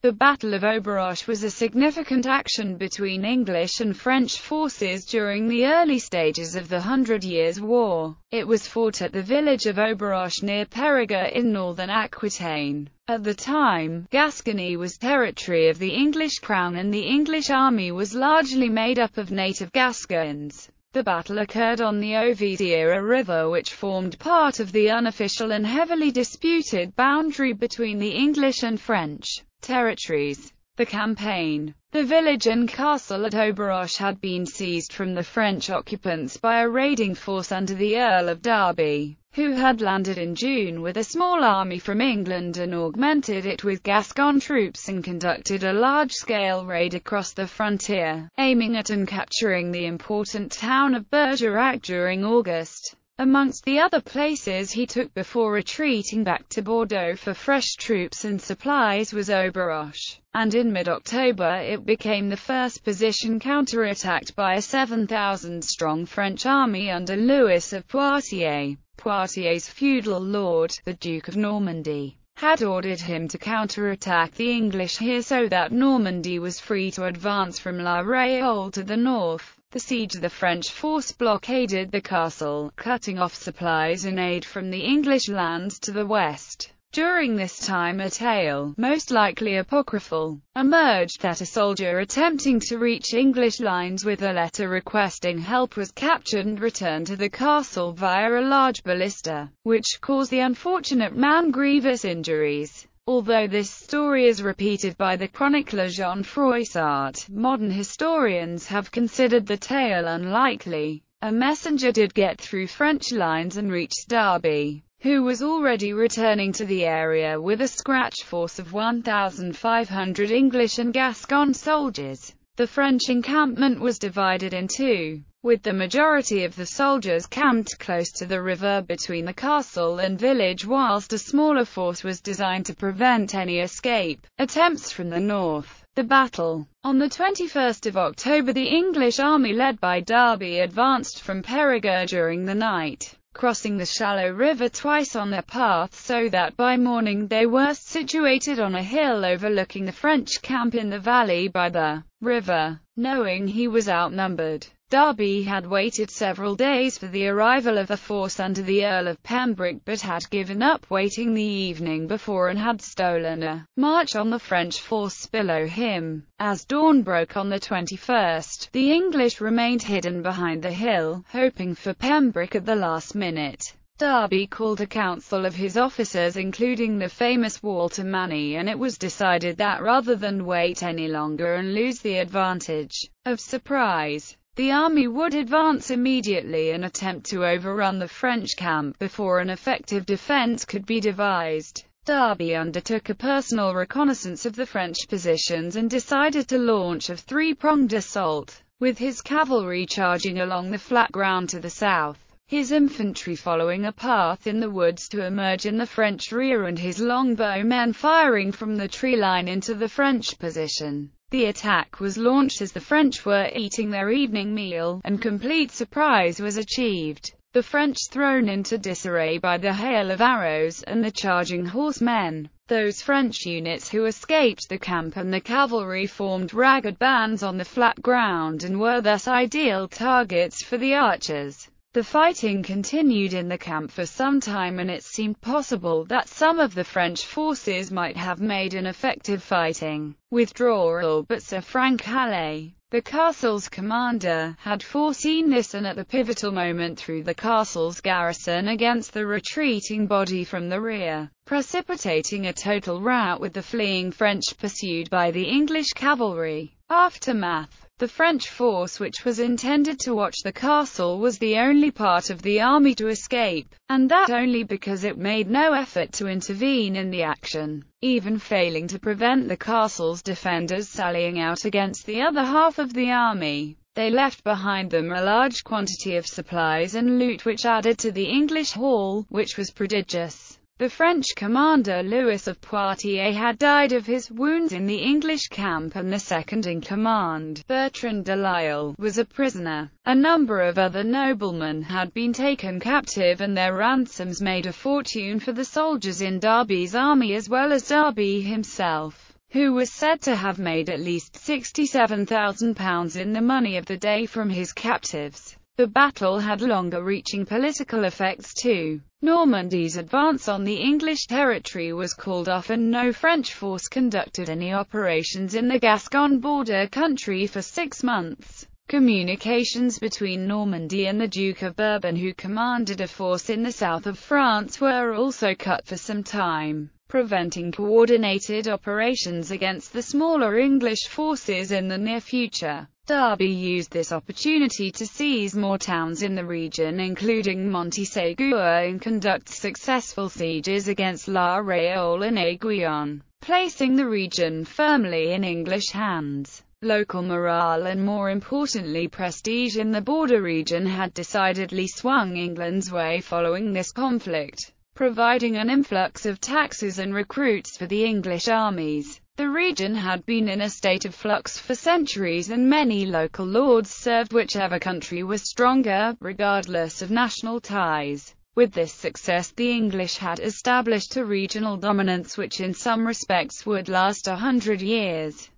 The Battle of Auberoche was a significant action between English and French forces during the early stages of the Hundred Years' War. It was fought at the village of Auberoche near Périgueux in northern Aquitaine. At the time, Gascony was territory of the English crown and the English army was largely made up of native Gascons. The battle occurred on the Auberoche River, which formed part of the unofficial and heavily disputed boundary between the English and French territories. The campaign. The village and castle at Auberoche had been seized from the French occupants by a raiding force under the Earl of Derby, who had landed in June with a small army from England and augmented it with Gascon troops and conducted a large-scale raid across the frontier, aiming at and capturing the important town of Bergerac during August. Amongst the other places he took before retreating back to Bordeaux for fresh troops and supplies was Auberoche, and in mid-October it became the first position counterattacked by a 7,000-strong French army under Louis of Poitiers. Poitiers' feudal lord, the Duke of Normandy, had ordered him to counterattack the English here so that Normandy was free to advance from La Réole to the north. The siege of the French force blockaded the castle, cutting off supplies and aid from the English lands to the west. During this time a tale, most likely apocryphal, emerged that a soldier attempting to reach English lines with a letter requesting help was captured and returned to the castle via a large ballista, which caused the unfortunate man grievous injuries. Although this story is repeated by the chronicler Jean Froissart, modern historians have considered the tale unlikely. A messenger did get through French lines and reached Derby, who was already returning to the area with a scratch force of 1,500 English and Gascon soldiers. The French encampment was divided in two, with the majority of the soldiers camped close to the river between the castle and village, whilst a smaller force was designed to prevent any escape attempts from the north. The battle. On the 21st of October the English army led by Derby advanced from Périgueux during the night, crossing the shallow river twice on their path so that by morning they were situated on a hill overlooking the French camp in the valley by the river. Knowing he was outnumbered, Derby had waited several days for the arrival of a force under the Earl of Pembroke but had given up waiting the evening before and had stolen a march on the French force below him. As dawn broke on the 21st, the English remained hidden behind the hill, hoping for Pembroke at the last minute. Derby called a council of his officers including the famous Walter Manny, and it was decided that rather than wait any longer and lose the advantage of surprise, the army would advance immediately and attempt to overrun the French camp before an effective defense could be devised. Derby undertook a personal reconnaissance of the French positions and decided to launch a three-pronged assault, with his cavalry charging along the flat ground to the south, his infantry following a path in the woods to emerge in the French rear and his longbowmen firing from the tree line into the French position. The attack was launched as the French were eating their evening meal, and complete surprise was achieved. The French thrown into disarray by the hail of arrows and the charging horsemen. Those French units who escaped the camp and the cavalry formed ragged bands on the flat ground and were thus ideal targets for the archers. The fighting continued in the camp for some time and it seemed possible that some of the French forces might have made an effective fighting withdrawal, but Sir Frank Halley, the castle's commander, had foreseen this and at the pivotal moment threw the castle's garrison against the retreating body from the rear, precipitating a total rout with the fleeing French pursued by the English cavalry. Aftermath. The French force which was intended to watch the castle was the only part of the army to escape, and that only because it made no effort to intervene in the action, even failing to prevent the castle's defenders sallying out against the other half of the army. They left behind them a large quantity of supplies and loot which added to the English haul, which was prodigious. The French commander Louis of Poitiers had died of his wounds in the English camp and the second-in-command, Bertrand de Lisle, was a prisoner. A number of other noblemen had been taken captive and their ransoms made a fortune for the soldiers in Derby's army as well as Derby himself. who was said to have made at least £67,000 in the money of the day from his captives. The battle had longer-reaching political effects too. Normandy's advance on the English territory was called off and no French force conducted any operations in the Gascon border country for 6 months. Communications between Normandy and the Duke of Bourbon, who commanded a force in the south of France, were also cut for some time, preventing coordinated operations against the smaller English forces in the near future. Derby used this opportunity to seize more towns in the region, including Montségur, and conduct successful sieges against La Réole and Aiguillon, placing the region firmly in English hands. Local morale and, more importantly, prestige in the border region had decidedly swung England's way following this conflict, providing an influx of taxes and recruits for the English armies. The region had been in a state of flux for centuries, and many local lords served whichever country was stronger, regardless of national ties. With this success, the English had established a regional dominance which in some respects would last 100 years.